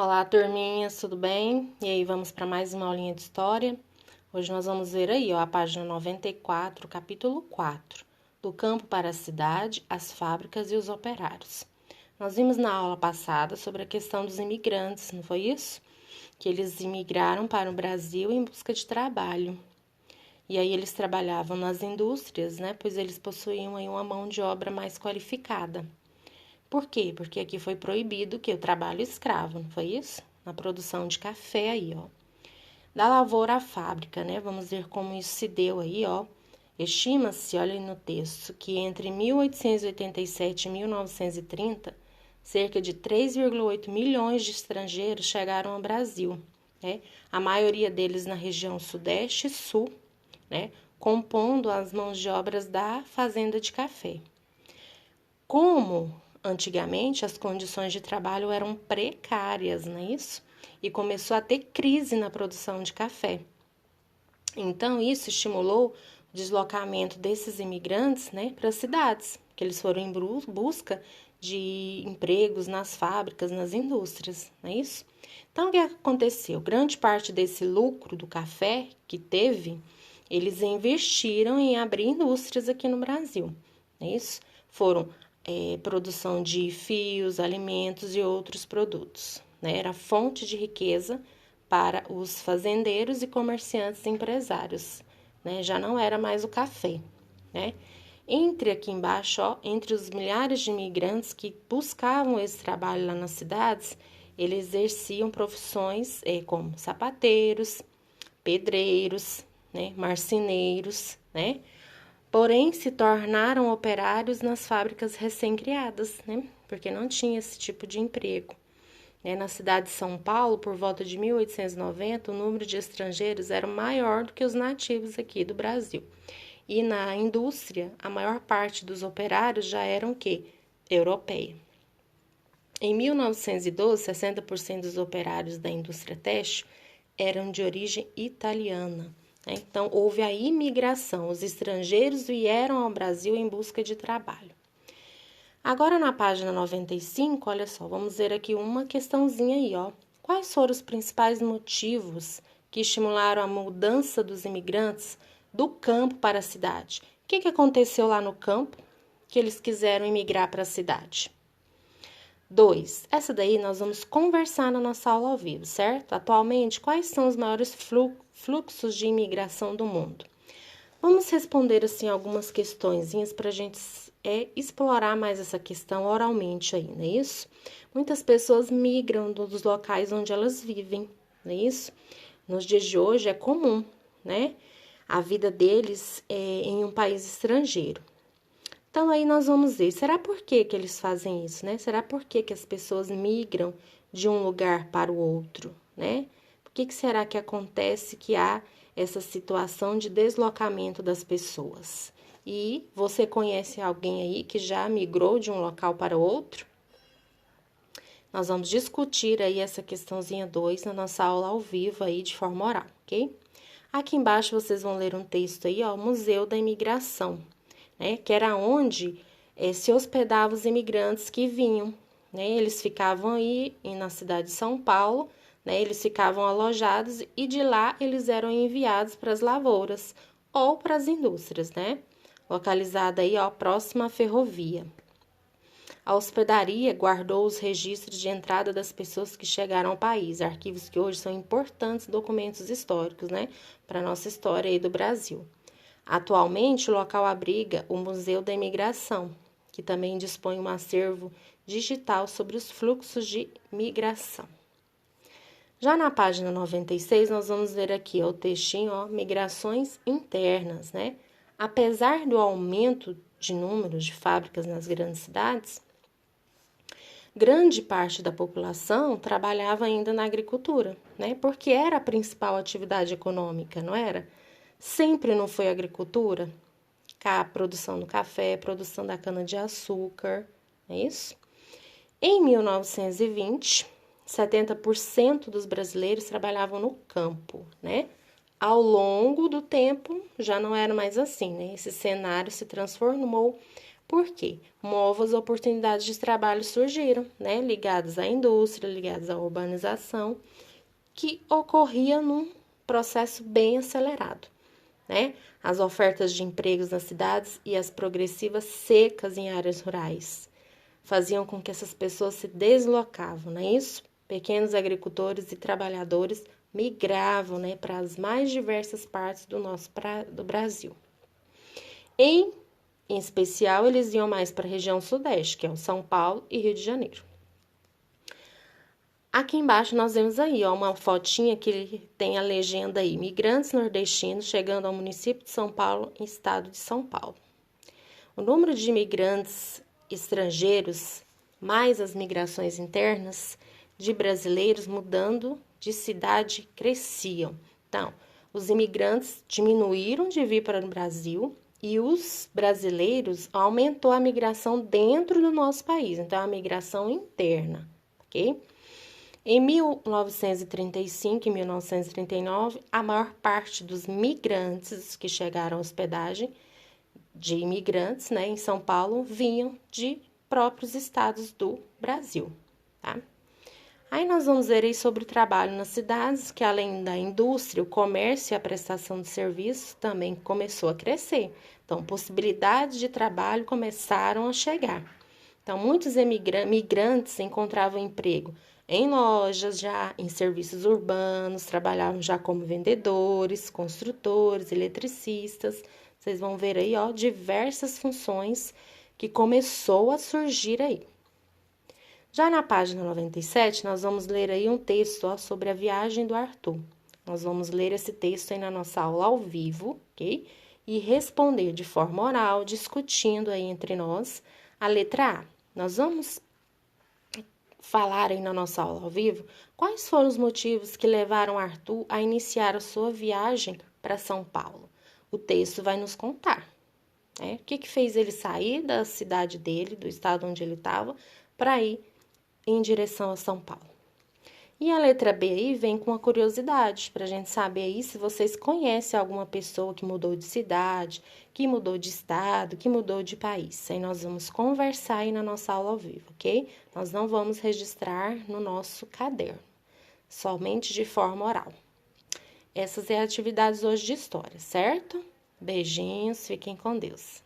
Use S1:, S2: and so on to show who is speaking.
S1: Olá, turminhas, tudo bem? E aí, vamos para mais uma aulinha de história? Hoje nós vamos ver aí, ó, a página 94, capítulo 4, do campo para a cidade, as fábricas e os operários. Nós vimos na aula passada sobre a questão dos imigrantes, não foi isso? Que eles imigraram para o Brasil em busca de trabalho. E aí eles trabalhavam nas indústrias, né? Pois eles possuíam aí uma mão de obra mais qualificada. Por quê? Porque aqui foi proibido que o trabalho escravo, não foi isso? Na produção de café aí, ó. Da lavoura à fábrica, né? Vamos ver como isso se deu aí, ó. Estima-se, olha aí no texto, que entre 1887 e 1930, cerca de 3,8 milhões de estrangeiros chegaram ao Brasil, né? A maioria deles na região sudeste e sul, né? Compondo as mãos de obras da fazenda de café. Como antigamente as condições de trabalho eram precárias, não é isso? E começou a ter crise na produção de café. Então, isso estimulou o deslocamento desses imigrantes, né, para as cidades, que eles foram em busca de empregos nas fábricas, nas indústrias, não é isso? Então, o que aconteceu? Grande parte desse lucro do café que teve, eles investiram em abrir indústrias aqui no Brasil, não é isso? Foram produção de fios, alimentos e outros produtos, né? Era fonte de riqueza para os fazendeiros e comerciantes empresários, né? Já não era mais o café, né? Entre aqui embaixo, ó, entre os milhares de imigrantes que buscavam esse trabalho lá nas cidades, eles exerciam profissões como sapateiros, pedreiros, né? Marceneiros, né? Porém, se tornaram operários nas fábricas recém-criadas, né? Porque não tinha esse tipo de emprego. Na cidade de São Paulo, por volta de 1890, o número de estrangeiros era maior do que os nativos aqui do Brasil. E na indústria, a maior parte dos operários já eram o quê? Europeia. Em 1912, 60% dos operários da indústria têxtil eram de origem italiana. Então, houve a imigração. Os estrangeiros vieram ao Brasil em busca de trabalho. Agora, na página 95, olha só, vamos ver aqui uma questãozinha aí, ó. Quais foram os principais motivos que estimularam a mudança dos imigrantes do campo para a cidade? O que aconteceu lá no campo que eles quiseram imigrar para a cidade? 2. Essa daí nós vamos conversar na nossa aula ao vivo, certo? Atualmente, quais são os maiores fluxos de imigração do mundo? Vamos responder, assim, algumas questõezinhas para a gente explorar mais essa questão oralmente aí, não é isso? Muitas pessoas migram dos locais onde elas vivem, não é isso? Nos dias de hoje é comum, né? A vida deles é em um país estrangeiro. Então, aí nós vamos ver, será por que eles fazem isso, né? Será por que as pessoas migram de um lugar para o outro, né? Por que será que acontece que há essa situação de deslocamento das pessoas? E você conhece alguém aí que já migrou de um local para outro? Nós vamos discutir aí essa questãozinha 2 na nossa aula ao vivo aí de forma oral, ok? Aqui embaixo vocês vão ler um texto aí, ó, Museu da Imigração, né, que era onde se hospedavam os imigrantes que vinham, né, eles ficavam aí na cidade de São Paulo, né, eles ficavam alojados e de lá eles eram enviados para as lavouras ou para as indústrias, né, localizada aí, ó, próxima à ferrovia. A hospedaria guardou os registros de entrada das pessoas que chegaram ao país, arquivos que hoje são importantes documentos históricos, né, para a nossa história aí do Brasil. Atualmente, o local abriga o Museu da Imigração, que também dispõe um acervo digital sobre os fluxos de migração. Já na página 96, nós vamos ver aqui ó, o textinho, ó, migrações internas, né? Apesar do aumento de números de fábricas nas grandes cidades, grande parte da população trabalhava ainda na agricultura, né? Porque era a principal atividade econômica, não era? Sempre não foi agricultura? A produção do café, a produção da cana-de-açúcar, é isso? Em 1920, 70% dos brasileiros trabalhavam no campo, né? Ao longo do tempo, já não era mais assim, né? Esse cenário se transformou Por quê? Novas oportunidades de trabalho surgiram, né? Ligadas à indústria, ligadas à urbanização, que ocorria num processo bem acelerado, né? As ofertas de empregos nas cidades e as progressivas secas em áreas rurais faziam com que essas pessoas se deslocavam, não é isso? Pequenos agricultores e trabalhadores migravam, né, para as mais diversas partes do Brasil. Em especial, eles iam mais para a região sudeste, que é o São Paulo e Rio de Janeiro. Aqui embaixo nós vemos aí, ó, uma fotinha que tem a legenda aí, imigrantes nordestinos chegando ao município de São Paulo, em estado de São Paulo. O número de imigrantes estrangeiros, mais as migrações internas de brasileiros mudando de cidade, cresciam. Então, os imigrantes diminuíram de vir para o Brasil e os brasileiros aumentou a migração dentro do nosso país. Então, a migração interna, ok? Em 1935 e 1939, a maior parte dos migrantes que chegaram à hospedagem de imigrantes, né, em São Paulo, vinham de próprios estados do Brasil, tá? Aí nós vamos ver aí sobre o trabalho nas cidades, que além da indústria, o comércio e a prestação de serviços também começou a crescer. Então, possibilidades de trabalho começaram a chegar. Então, muitos migrantes encontravam emprego em lojas, já em serviços urbanos, trabalhavam já como vendedores, construtores, eletricistas. Vocês vão ver aí, ó, diversas funções que começou a surgir aí. Já na página 97, nós vamos ler aí um texto, ó, sobre a viagem do Arthur. Nós vamos ler esse texto aí na nossa aula ao vivo, ok? E responder de forma oral, discutindo aí entre nós a letra A. Nós vamos falar aí na nossa aula ao vivo quais foram os motivos que levaram Arthur a iniciar a sua viagem para São Paulo. O texto vai nos contar, né? O que fez ele sair da cidade dele, do estado onde ele estava, para ir em direção a São Paulo. E a letra B aí vem com uma curiosidade, para a gente saber aí se vocês conhecem alguma pessoa que mudou de cidade, que mudou de estado, que mudou de país. Aí nós vamos conversar aí na nossa aula ao vivo, ok? Nós não vamos registrar no nosso caderno, somente de forma oral. Essas são as atividades hoje de história, certo? Beijinhos, fiquem com Deus.